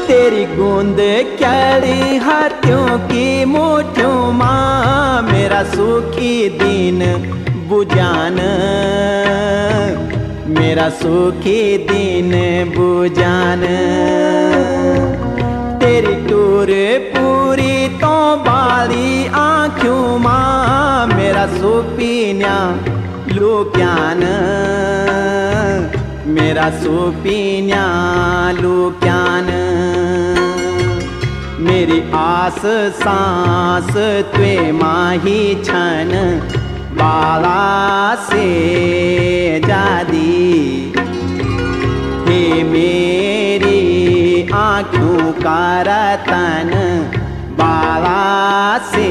तेरी गूंद क्यारी हाथों की मुठ्ठियों माँ मेरा सुखी दिन बुझान, मेरा सुखी दिन बुझान। तेरी टूर पूरी तो बाली आँखों माँ मेरा सुपीन्या लुक्यान, मेरा सुपीन्या लुक्यान। मेरी आस सांस त्वे माही छन बाला से जादी, हे मेरी आँखों का रतन बाला से